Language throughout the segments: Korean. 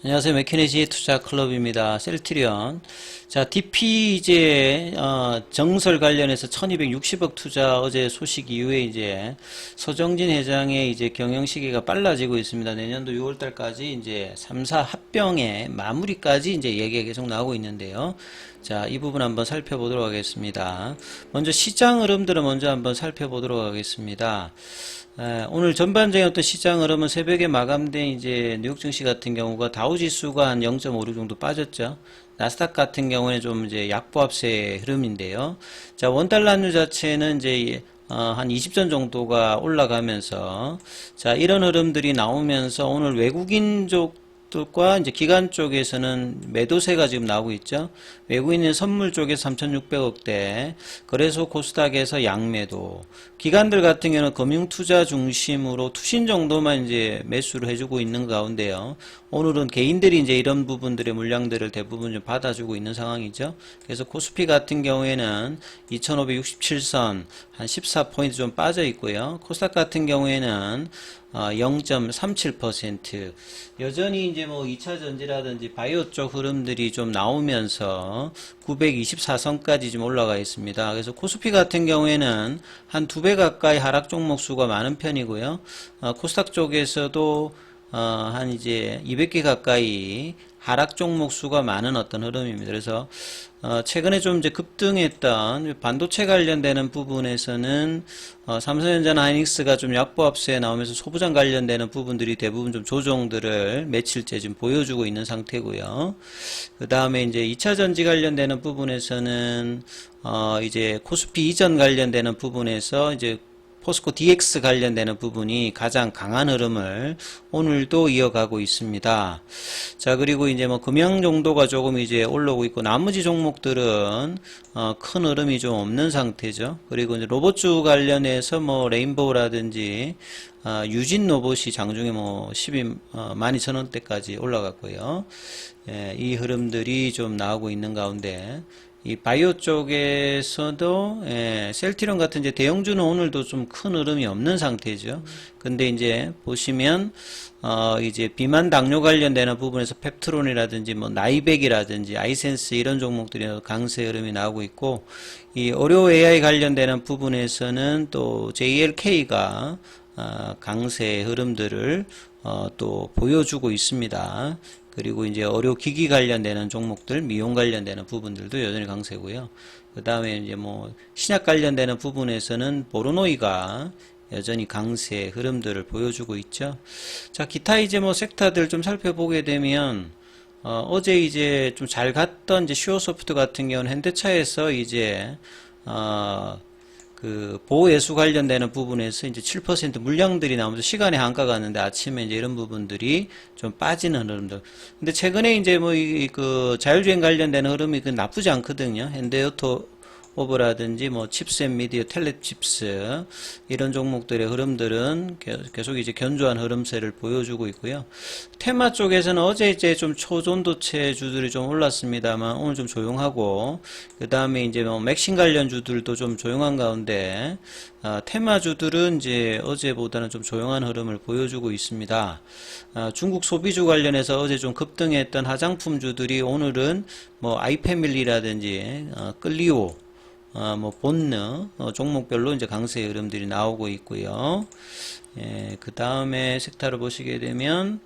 안녕하세요. 맥키네지 투자 클럽입니다. 셀트리온. 자, DP 이제, 정설 관련해서 1260억 투자 어제 소식 이후에 이제 서정진 회장의 이제 경영 시기가 빨라지고 있습니다. 내년도 6월달까지 이제 3사 합병의 마무리까지 이제 얘기가 계속 나오고 있는데요. 자, 이 부분 한번 살펴보도록 하겠습니다. 먼저 시장 흐름들을 먼저 한번 살펴보도록 하겠습니다. 오늘 전반적인 어떤 시장 흐름은 새벽에 마감된 이제 뉴욕 증시 같은 경우가 다우지수가 한 0.56 정도 빠졌죠. 나스닥 같은 경우에는 좀 이제 약보합세 흐름인데요. 자, 원달러 환율 자체는 이제 한 20전 정도가 올라가면서 자, 이런 흐름들이 나오면서 오늘 외국인 쪽과 이제 기관 쪽에서는 매도세가 지금 나오고 있죠. 외국인은 선물 쪽에서 3,600억대, 거래소 코스닥에서 양매도, 기관들 같은 경우는 금융투자 중심으로 투신 정도만 이제 매수를 해주고 있는 가운데요. 오늘은 개인들이 이제 이런 부분들의 물량들을 대부분 좀 받아주고 있는 상황이죠. 그래서 코스피 같은 경우에는 2,567선 한 14포인트 좀 빠져 있고요. 코스닥 같은 경우에는 0.37% 여전히 이제 뭐 2차 전지라든지 바이오 쪽 흐름들이 좀 나오면서 924선까지 좀 올라가 있습니다. 그래서 코스피 같은 경우에는 한 2배 가까이 하락 종목 수가 많은 편이고요. 코스닥 쪽에서도 한 이제 200개 가까이 하락 종목 수가 많은 어떤 흐름입니다. 그래서 최근에 좀 이제 급등했던 반도체 관련되는 부분에서는 삼성전자나 하이닉스가 좀 약보합세에 나오면서 소부장 관련되는 부분들이 대부분 좀 조정들을 며칠째 지금 보여주고 있는 상태고요. 그 다음에 이제 2차 전지 관련되는 부분에서는 이제 코스피 이전 관련되는 부분에서 이제 포스코 DX 관련되는 부분이 가장 강한 흐름을 오늘도 이어가고 있습니다. 자, 그리고 이제 뭐 금양 정도가 조금 이제 올라오고 있고 나머지 종목들은 큰 흐름이 좀 없는 상태죠. 그리고 이제 로봇주 관련해서 뭐 레인보우라든지 유진 로봇이 장중에 뭐 12,000원대까지 올라갔고요. 예, 이 흐름들이 좀 나오고 있는 가운데 이 바이오 쪽에서도 셀트리온 같은 이제 대형주는 오늘도 좀 큰 흐름이 없는 상태죠. 근데 이제 보시면 이제 비만 당뇨 관련되는 부분에서 펩트론이라든지 뭐 나이백이라든지 아이센스 이런 종목들이 강세 흐름이 나오고 있고 이 의료 AI 관련되는 부분에서는 또 JLK가 강세 흐름들을 또 보여주고 있습니다. 그리고 이제 의료기기 관련되는 종목들, 미용 관련되는 부분들도 여전히 강세고요. 그 다음에 이제 뭐 신약 관련되는 부분에서는 보로노이가 여전히 강세 흐름들을 보여주고 있죠. 자, 기타 이제 뭐 섹터들 좀 살펴보게 되면 어제 이제 좀 잘 갔던 이제 슈어소프트 같은 경우는 현대차에서 이제 그 보호예수 관련되는 부분에서 이제 7% 물량들이 나오면서 시간에 한가가 왔는데 아침에 이제 이런 부분들이 좀 빠지는 흐름들. 근데 최근에 이제 뭐 그 자율주행 관련되는 흐름이 그 나쁘지 않거든요. 현대오토 오버라든지 뭐 칩셋 미디어, 텔레 칩스 이런 종목들의 흐름들은 계속 이제 견조한 흐름세를 보여주고 있고요. 테마 쪽에서는 어제 이제 좀 초전도체 주들이 좀 올랐습니다만 오늘 좀 조용하고 그 다음에 이제 뭐 맥신 관련 주들도 좀 조용한 가운데 테마주들은 이제 어제보다는 좀 조용한 흐름을 보여주고 있습니다. 중국 소비주 관련해서 어제 좀 급등했던 화장품주들이 오늘은 뭐 아이패밀리라든지 끌리오 뭐 본느 종목별로 이제 강세 흐름들이 나오고 있고요. 예, 그 다음에 섹터를 보시게 되면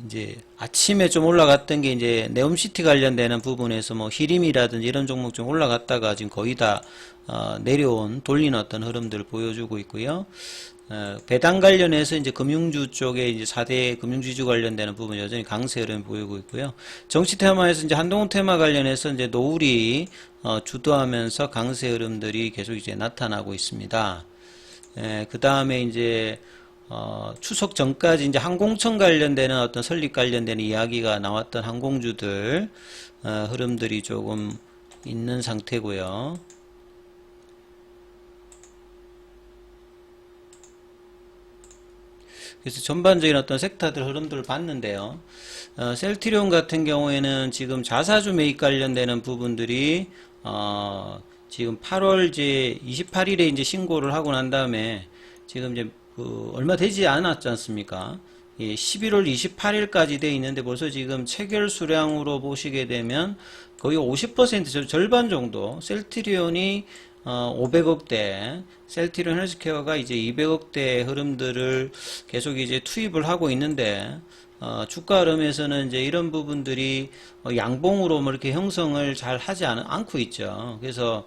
이제 아침에 좀 올라갔던 게 이제 네옴시티 관련되는 부분에서 뭐 히림이라든지 이런 종목 좀 올라갔다가 지금 거의 다 내려온 돌리는 어떤 흐름들을 보여주고 있고요. 배당 관련해서 이제 금융주 쪽에 이제 4대 금융지주 관련되는 부분 여전히 강세 흐름을 보이고 있고요. 정치 테마에서 이제 한동훈 테마 관련해서 이제 노을이 주도하면서 강세 흐름들이 계속 이제 나타나고 있습니다. 그 다음에 이제 추석 전까지 이제 항공청 관련되는 어떤 설립 관련되는 이야기가 나왔던 항공주들 흐름들이 조금 있는 상태고요. 그래서 전반적인 어떤 섹터들 흐름들을 봤는데요. 셀트리온 같은 경우에는 지금 자사주 매입 관련되는 부분들이 지금 8월 이제 28일에 이제 신고를 하고 난 다음에 지금 이제 얼마 되지 않았지 않습니까? 이 11월 28일까지 돼 있는데 벌써 지금 체결 수량으로 보시게 되면 거의 50% 절반 정도 셀트리온이 500억대, 셀트리온 헬스케어가 이제 200억대 흐름들을 계속 이제 투입을 하고 있는데, 주가 흐름에서는 이제 이런 부분들이 양봉으로 뭐 이렇게 형성을 잘 하지 않고 있죠. 그래서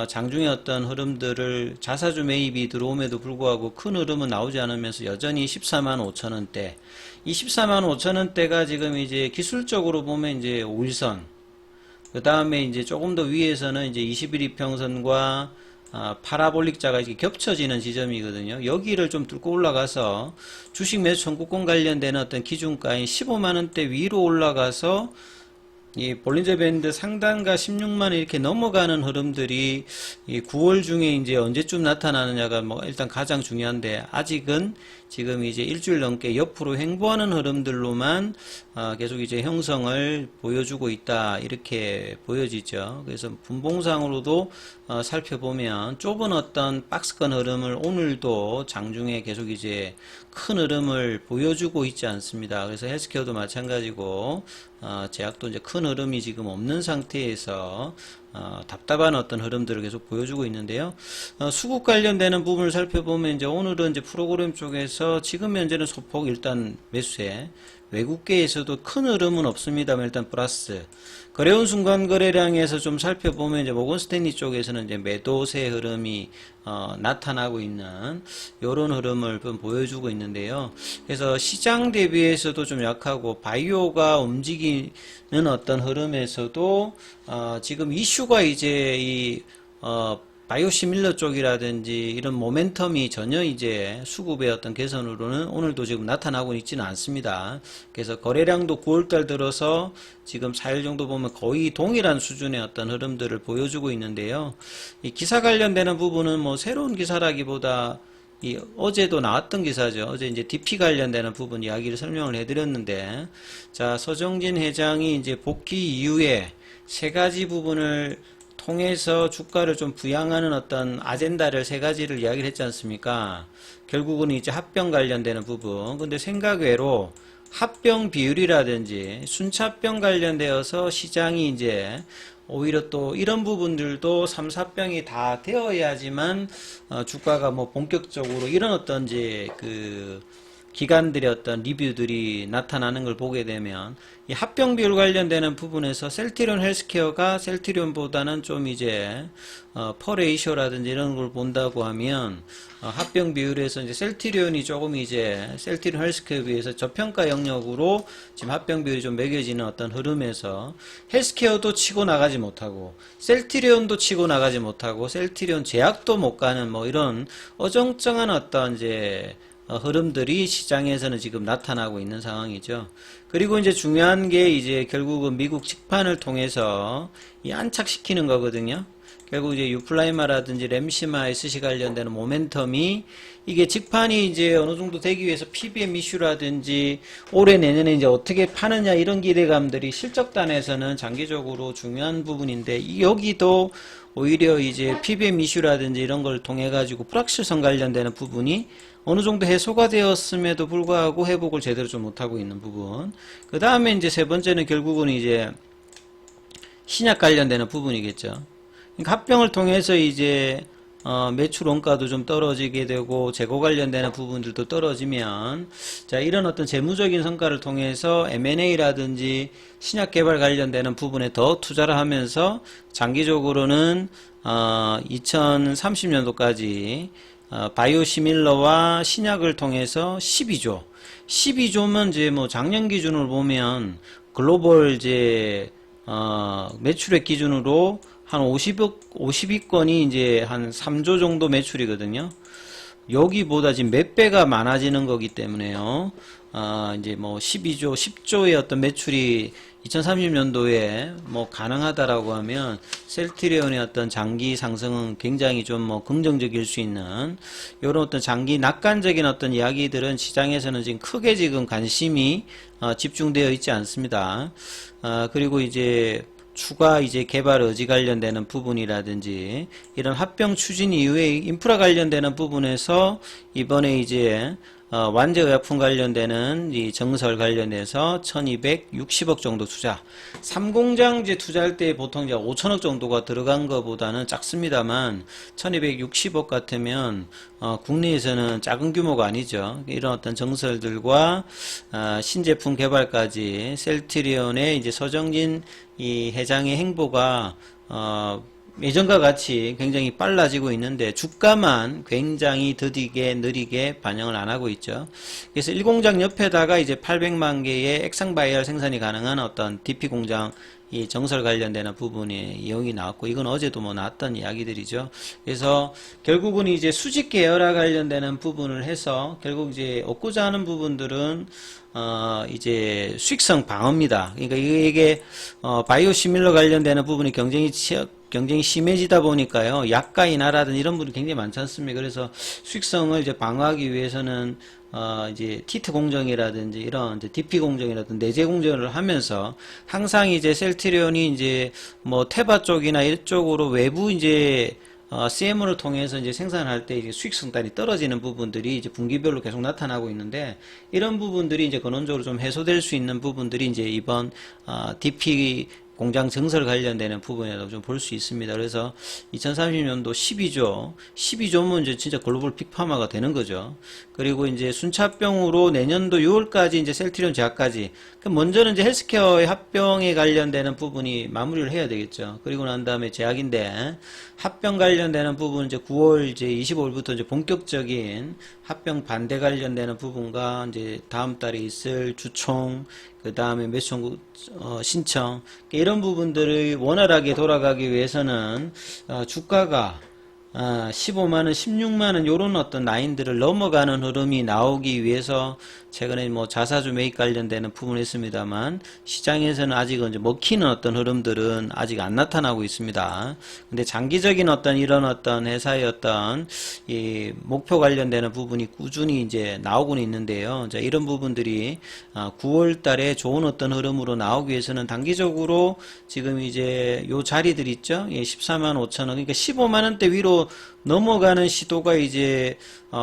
장중에 어떤 흐름들을 자사주 매입이 들어옴에도 불구하고 큰 흐름은 나오지 않으면서 여전히 14만 5천 원대. 이 14만 5천 원대가 지금 이제 기술적으로 보면 이제 5일선, 그 다음에 이제 조금 더 위에서는 이제 21 이평선과 파라볼릭자가 이렇게 겹쳐지는 지점이거든요. 여기를 좀 뚫고 올라가서 주식 매수 청구권 관련되는 어떤 기준가인 15만원대 위로 올라가서 이 볼린저 밴드 상단가 16만원 이렇게 넘어가는 흐름들이 이 9월 중에 이제 언제쯤 나타나느냐가 뭐 일단 가장 중요한데, 아직은 지금 이제 일주일 넘게 옆으로 횡보하는 흐름들로만 계속 이제 형성을 보여주고 있다, 이렇게 보여지죠. 그래서 분봉상으로도 살펴보면 좁은 어떤 박스권 흐름을 오늘도 장중에 계속 이제 큰 흐름을 보여주고 있지 않습니다. 그래서 헬스케어도 마찬가지고 제약도 이제 큰 흐름이 지금 없는 상태에서 답답한 어떤 흐름들을 계속 보여주고 있는데요. 수급 관련되는 부분을 살펴보면 이제 오늘은 이제 프로그램 쪽에서 지금 현재는 소폭 일단 매수세, 외국계에서도 큰 흐름은 없습니다만 일단 플러스. 거래운 순간 거래량에서 좀 살펴보면 이제 모건 스탠리 쪽에서는 이제 매도세 흐름이 나타나고 있는 이런 흐름을 좀 보여주고 있는데요. 그래서 시장 대비해서도 좀 약하고 바이오가 움직이는 어떤 흐름에서도 지금 이슈가 이제 이 바이오시밀러 쪽이라든지 이런 모멘텀이 전혀 이제 수급의 어떤 개선으로는 오늘도 지금 나타나고 있지는 않습니다. 그래서 거래량도 9월달 들어서 지금 4일 정도 보면 거의 동일한 수준의 어떤 흐름들을 보여주고 있는데요. 이 기사 관련되는 부분은 뭐 새로운 기사라기보다 어제도 나왔던 기사죠. 어제 이제 DP 관련되는 부분 이야기를 설명을 해드렸는데, 자, 서정진 회장이 이제 복귀 이후에 세 가지 부분을 통해서 주가를 좀 부양하는 어떤 아젠다를 세 가지를 이야기를 했지 않습니까? 결국은 이제 합병 관련되는 부분. 근데 생각외로 합병 비율이라든지 순차병 관련되어서 시장이 이제 오히려 또 이런 부분들도 3, 4병이 다 되어야지만 주가가 뭐 본격적으로 이런 어떤 이제 그 기관들의 어떤 리뷰들이 나타나는 걸 보게 되면 이 합병 비율 관련되는 부분에서 셀트리온 헬스케어가 셀트리온보다는 좀 이제 퍼레이쇼라든지 이런 걸 본다고 하면 합병 비율에서 이제 셀트리온이 조금 이제 셀트리온 헬스케어에 비해서 저평가 영역으로 지금 합병 비율이 좀 매겨지는 어떤 흐름에서 헬스케어도 치고 나가지 못하고 셀트리온도 치고 나가지 못하고 셀트리온 제약도 못 가는 뭐 이런 어정쩡한 어떤 이제 흐름들이 시장에서는 지금 나타나고 있는 상황이죠. 그리고 이제 중요한 게 이제 결국은 미국 직판을 통해서 이 안착시키는 거거든요. 결국 이제 유플라이마라든지 램시마 SC 관련되는 모멘텀이 이게 직판이 이제 어느 정도 되기 위해서 PBM 이슈라든지 올해 내년에 이제 어떻게 파느냐 이런 기대감들이 실적단에서는 장기적으로 중요한 부분인데, 여기도 오히려 이제 PBM 이슈라든지 이런 걸 통해 가지고 불확실성 관련되는 부분이 어느 정도 해소가 되었음에도 불구하고 회복을 제대로 좀 못하고 있는 부분. 그 다음에 이제 세 번째는 결국은 이제 신약 관련되는 부분이겠죠. 그러니까 합병을 통해서 이제 매출 원가도 좀 떨어지게 되고 재고 관련되는 부분들도 떨어지면, 자, 이런 어떤 재무적인 성과를 통해서 M&A라든지 신약 개발 관련되는 부분에 더 투자를 하면서 장기적으로는 2030년도까지 바이오시밀러와 신약을 통해서 12조면 이제 뭐 작년 기준으로 보면 글로벌 이제 매출액 기준으로 한 50위권이 이제 한 3조 정도 매출이거든요. 여기보다 지금 몇 배가 많아지는 거기 때문에요. 이제 뭐 12조, 10조의 어떤 매출이 2030년도에 뭐 가능하다라고 하면 셀트리온의 어떤 장기 상승은 굉장히 좀 뭐 긍정적일 수 있는 이런 어떤 장기 낙관적인 어떤 이야기들은 시장에서는 지금 크게 지금 관심이 집중되어 있지 않습니다. 그리고 이제 추가 이제 개발 의지 관련되는 부분이라든지 이런 합병 추진 이후에 인프라 관련되는 부분에서 이번에 이제 완제의약품 관련되는 이 정설 관련해서 1260억 정도 투자. 3공장제 투자할 때 보통 이제 5천억 정도가 들어간 것보다는 작습니다만 1260억 같으면 국내에서는 작은 규모가 아니죠. 이런 어떤 정설들과 신제품 개발까지 셀트리온의 이제 서정진 이 회장의 행보가 예전과 같이 굉장히 빨라지고 있는데 주가만 굉장히 더디게 느리게 반영을 안 하고 있죠. 그래서 1공장 옆에다가 이제 800만 개의 액상바이알 생산이 가능한 어떤 DP 공장 이 정설 관련되는 부분이 이용이 나왔고, 이건 어제도 뭐 나왔던 이야기들이죠. 그래서 결국은 이제 수직 계열화 관련되는 부분을 해서 결국 이제 얻고자 하는 부분들은 이제 수익성 방어입니다. 그러니까 이게 바이오 시밀러 관련되는 부분이 경쟁이 심해지다 보니까요, 약가 인하라든 이런 분이 굉장히 많지 않습니까? 그래서 수익성을 이제 방어하기 위해서는 이제 티트 공정이라든지 이런 이제 DP 공정이라든지 내재 공정을 하면서 항상 이제 셀트리온이 이제 뭐 테바 쪽이나 이쪽으로 외부 이제 CM을 통해서 이제 생산할 때 이제 수익성단이 떨어지는 부분들이 이제 분기별로 계속 나타나고 있는데, 이런 부분들이 이제 근원적으로 좀 해소될 수 있는 부분들이 이제 이번 DP 공장 증설 관련되는 부분에도 좀 볼 수 있습니다. 그래서 2030년도 12조면 이제 진짜 글로벌 빅파마가 되는 거죠. 그리고 이제 순차병으로 내년도 6월까지 이제 셀트리온 제약까지, 먼저는 이제 헬스케어의 합병에 관련되는 부분이 마무리를 해야 되겠죠. 그리고 난 다음에 제약인데, 합병 관련되는 부분 이제 9월 이제 25일부터 이제 본격적인 합병 반대 관련되는 부분과 이제 다음 달에 있을 주총, 그 다음에 매수청구 신청, 이런 부분들을 원활하게 돌아가기 위해서는 주가가 15만원, 16만원 요런 어떤 라인들을 넘어가는 흐름이 나오기 위해서 최근에 뭐 자사주 매입 관련되는 부분이 있습니다만, 시장에서는 아직은 이제 먹히는 어떤 흐름들은 아직 안 나타나고 있습니다. 근데 장기적인 어떤 이런 어떤 회사의 어떤 이 목표 관련되는 부분이 꾸준히 이제 나오고는 있는데요. 자, 이런 부분들이 9월 달에 좋은 어떤 흐름으로 나오기 위해서는 단기적으로 지금 이제 요 자리들 있죠? 예, 14만 5천원, 그러니까 15만원대 위로 넘어가는 시도가 이제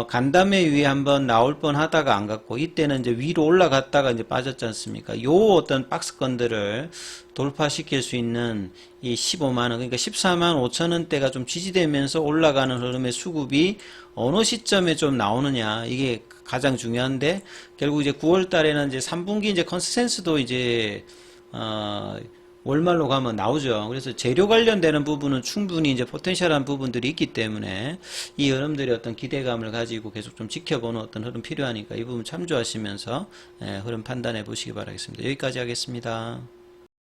간담회 위에 한번 나올 뻔 하다가 안 갔고, 이때는 이제 위로 올라갔다가 이제 빠졌지 않습니까? 요 어떤 박스권들을 돌파시킬 수 있는 이 15만원, 그러니까 14만 5천원대가 좀 지지되면서 올라가는 흐름의 수급이 어느 시점에 좀 나오느냐, 이게 가장 중요한데, 결국 이제 9월 달에는 이제 3분기 이제 컨센서스도 이제 월말로 가면 나오죠. 그래서 재료 관련되는 부분은 충분히 이제 포텐셜한 부분들이 있기 때문에 이 여러분들이 어떤 기대감을 가지고 계속 좀 지켜보는 어떤 흐름 필요하니까 이 부분 참조하시면서 흐름 판단해 보시기 바라겠습니다. 여기까지 하겠습니다.